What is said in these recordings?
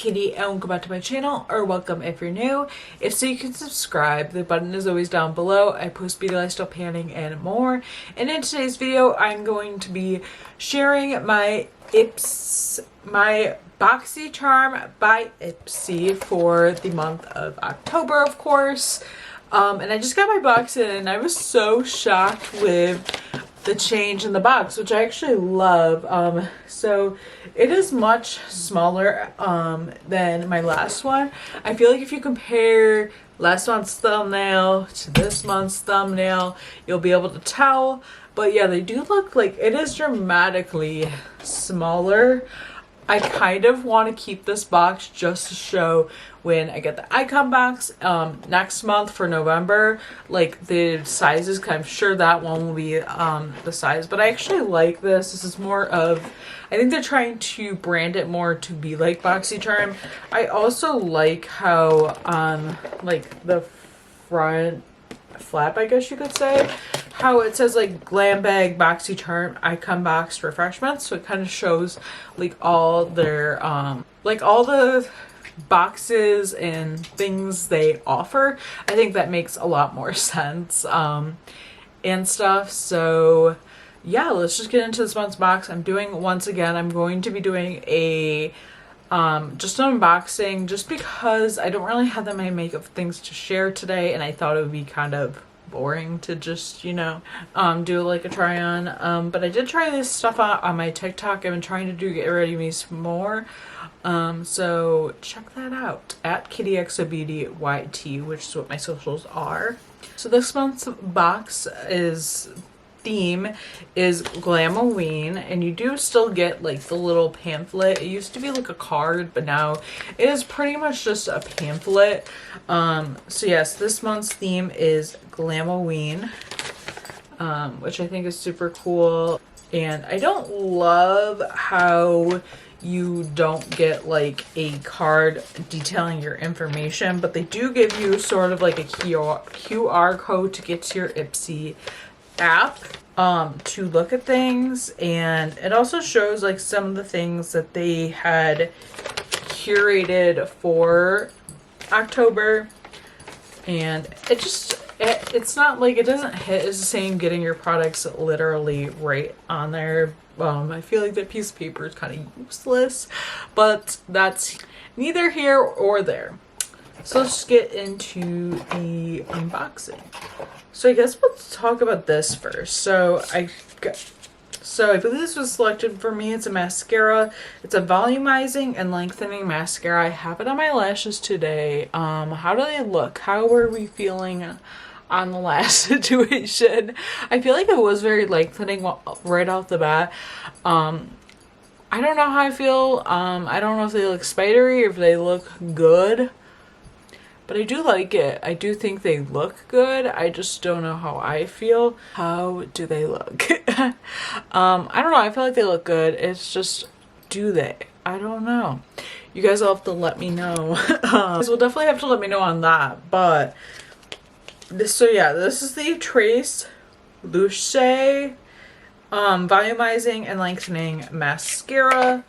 Kitty and welcome back to my channel, or welcome if you're new. If so, you can subscribe. The button is always down below. I post beauty, lifestyle, panning, and more. And in today's video, I'm going to be sharing my BoxyCharm by Ipsy for the month of October, of course. And I just got my box in and I was so shocked with the change in the box, which I actually love. So it is much smaller than my last one. I feel like if you compare last month's thumbnail to this month's thumbnail, you'll be able to tell. But yeah, they do look like it is dramatically smaller. I kind of want to keep this box just to show when I get the icon box next month for November, like the sizes, because I'm sure that one will be the size. But I actually like this. This is more of, I think they're trying to brand it more to be like BoxyCharm. I also like how like the front flap, I guess you could say, how it says like glam bag, BoxyCharm, icon box, refreshments. So it kind of shows like all their like all the boxes and things they offer. I think that makes a lot more sense and stuff. So yeah, let's just get into this month's box. I'm going to be doing a just an unboxing, just because I don't really have that many makeup things to share today, and I thought it would be kind of boring to just, you know, do like a try on. But I did try this stuff out on my TikTok. I've been trying to do Get Ready Me some more. So check that out at Katiexobeauty YT, which is what my socials are. So this month's box theme is Glamoween, and you do still get like the little pamphlet. It used to be like a card, but now it is pretty much just a pamphlet. So yes, this month's theme is Glamoween, which I think is super cool. And I don't love how you don't get like a card detailing your information, but they do give you sort of like a QR code to get to your Ipsy app to look at things. And it also shows like some of the things that they had curated for October, and it's not like it doesn't hit as the same getting your products literally right on there. I feel like that piece of paper is kind of useless, but that's neither here or there. So let's get into the unboxing. So I guess let's talk about this first. So I believe this was selected for me. It's a mascara. It's a volumizing and lengthening mascara. I have it on my lashes today. How do they look? How were we feeling on the last situation? I feel like it was very lengthening right off the bat. I don't know how I feel. I don't know if they look spidery or if they look good, but I do like it. I do think they look good. I just don't know how I feel. How do they look? I don't know. I feel like they look good. It's just, do they? I don't know. You guys will have to let me know. You guys will definitely have to let me know on that. But this is the Trace Luce volumizing and lengthening mascara.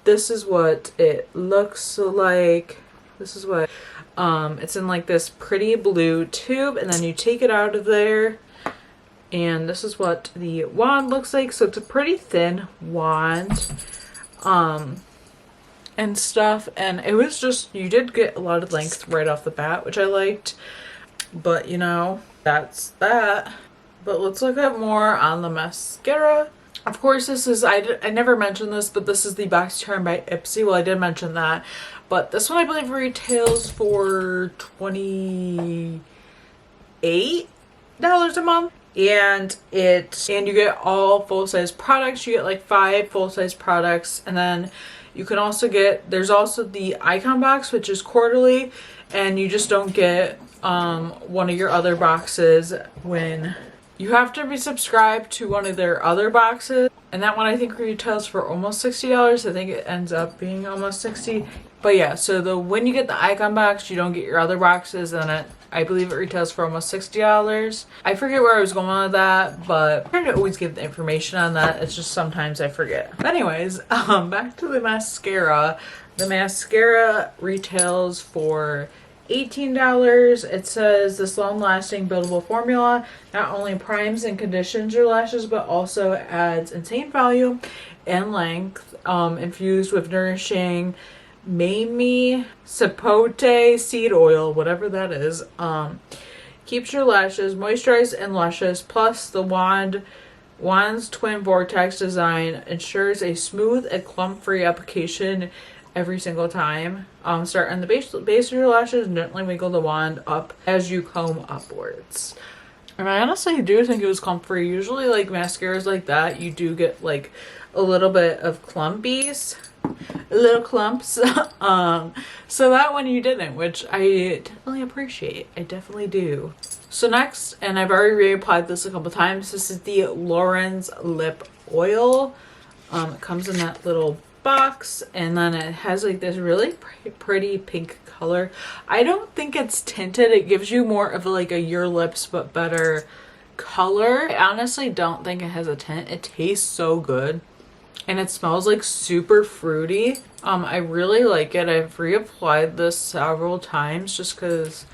This is what it looks like. This is what it's in, like this pretty blue tube, and then you take it out of there, and this is what the wand looks like. So it's a pretty thin wand and stuff, and it was just, you did get a lot of length right off the bat, which I liked. But you know, that's that. But let's look at more on the mascara. Of course, this is, I never mentioned this, but this is the BoxyCharm by Ipsy. Well, I did mention that. But this one I believe retails for $28 a month. And you get all full-size products. You get like 5 full-size products. And then you can also get, there's also the icon box, which is quarterly. And you just don't get one of your other boxes when you have to be subscribed to one of their other boxes. And that one I think retails for almost $60. I think it ends up being almost $60. But yeah, so when you get the icon box, you don't get your other boxes, and I believe it retails for almost $60. I forget where I was going with that, but I'm trying to always give the information on that. It's just sometimes I forget. But anyways, back to the mascara. The mascara retails for $18. It says this long-lasting buildable formula not only primes and conditions your lashes, but also adds insane volume and length, infused with nourishing Mamie Sapote seed oil, whatever that is. Keeps your lashes moisturized and luscious. Plus, the wand's twin vortex design ensures a smooth and clump-free application every single time. Start on the base of your lashes and gently wiggle the wand up as you comb upwards. And I honestly do think it was clump-free. Usually, like mascaras like that, you do get like a little bit of clumpies. Little clumps. So that one you didn't, which I definitely appreciate. I definitely do. So next, and I've already reapplied this a couple times, this is the Lauren's lip oil. It comes in that little box, and then it has like this really pretty pink color. I don't think it's tinted. It gives you more of like a your lips but better color. I honestly don't think it has a tint. It tastes so good. And it smells like super fruity. I really like it. I've reapplied this several times just because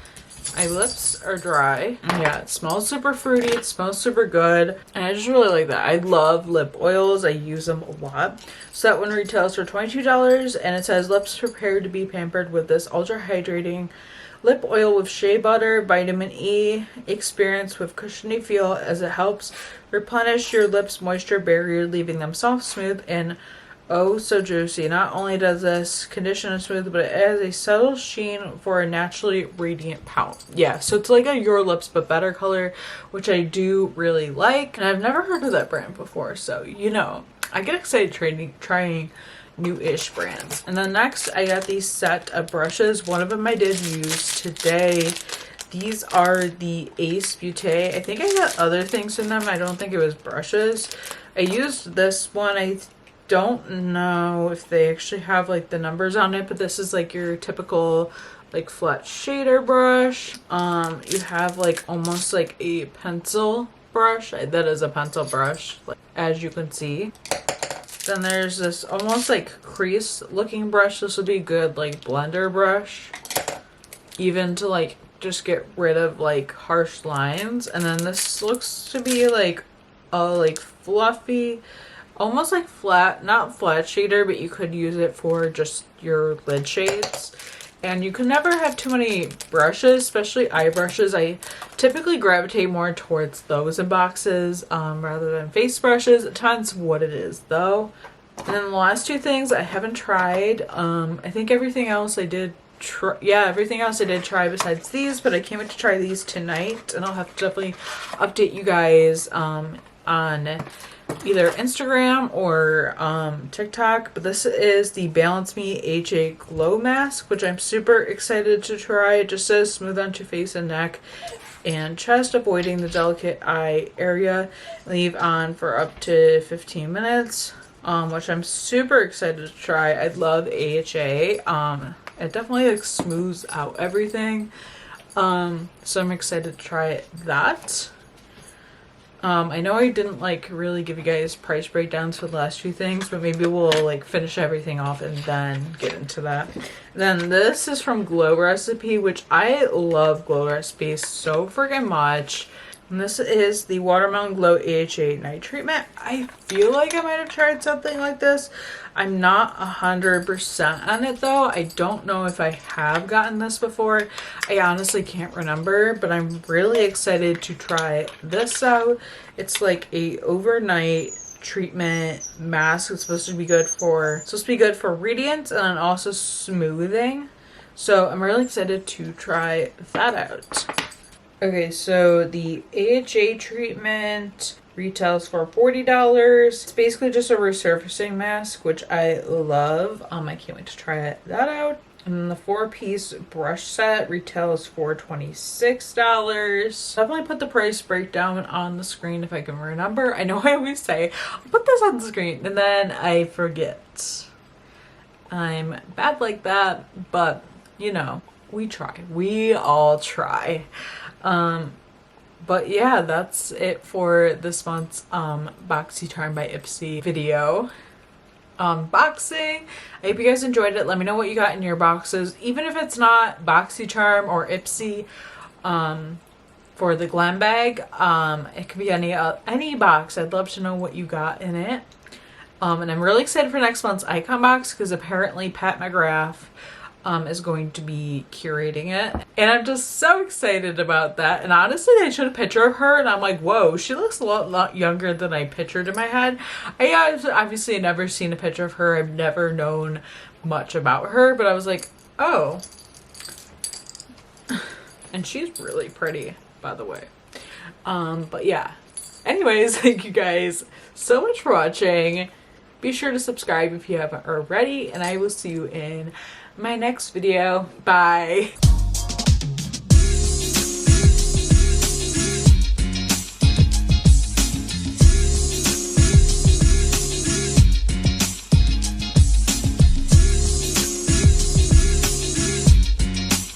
my lips are dry. And yeah, it smells super fruity. It smells super good. And I just really like that. I love lip oils. I use them a lot. So that one retails for $22. And it says lips prepared to be pampered with this ultra hydrating lip oil with shea butter, vitamin E, experience with cushiony feel as it helps replenish your lips' moisture barrier, leaving them soft, smooth, and oh so juicy. Not only does this condition and smooth, but it adds a subtle sheen for a naturally radiant pout. Yeah, so it's like a your lips but better color, which I do really like. And I've never heard of that brand before, so you know, I get excited trying new-ish brands. And then next I got these set of brushes. One of them I did use today. These are the Ace Beauté. I think I got other things in them. I don't think it was brushes. I used this one. I don't know if they actually have like the numbers on it, but this is like your typical like flat shader brush. You have like almost like a pencil brush. That is a pencil brush, like, as you can see. Then there's this almost like crease looking brush. This would be good like blender brush, even to like just get rid of like harsh lines. And then this looks to be like a like fluffy, almost like flat, not flat shader, but you could use it for just your lid shades. And you can never have too many brushes, especially eye brushes. I typically gravitate more towards those in boxes rather than face brushes. It depends what it is though. And then the last two things I haven't tried. I think everything else I did try. Yeah, everything else I did try besides these, but I can't wait to try these tonight. And I'll have to definitely update you guys on either Instagram or TikTok. But this is the Balance Me AHA Glow Mask, which I'm super excited to try. It just says smooth onto face and neck and chest, avoiding the delicate eye area. Leave on for up to 15 minutes, which I'm super excited to try. I love AHA. It definitely like smooths out everything. So I'm excited to try that. I know I didn't like really give you guys price breakdowns for the last few things, but maybe we'll like finish everything off and then get into that. Then this is from Glow Recipe, which I love Glow Recipe so freaking much. And this is the Watermelon Glow AHA Night Treatment. I feel like I might have tried something like this. I'm not 100% on it though. I don't know if I have gotten this before. I honestly can't remember, but I'm really excited to try this out. It's like a overnight treatment mask. It's supposed to be good for radiance and then also smoothing. So I'm really excited to try that out. Okay, so the AHA treatment retails for $40. It's basically just a resurfacing mask, which I love. I can't wait to try that out. And then the 4-piece brush set retails for $26. Definitely put the price breakdown on the screen if I can remember. I know I always say, I'll put this on the screen, and then I forget. I'm bad like that, but you know, we try. We all try. But yeah, that's it for this month's BoxyCharm by Ipsy video unboxing. I hope you guys enjoyed it. Let me know what you got in your boxes, even if it's not BoxyCharm or Ipsy. For the glam bag, it could be any box. I'd love to know what you got in it. And I'm really excited for next month's icon box because apparently Pat McGrath is going to be curating it, and I'm just so excited about that. And honestly, they showed a picture of her and I'm like, whoa, she looks a lot younger than I pictured in my head. I obviously never seen a picture of her. I've never known much about her, but I was like, oh. And she's really pretty, by the way. But yeah, anyways, thank you guys so much for watching. Be sure to subscribe if you haven't already, and I will see you in my next video. Bye.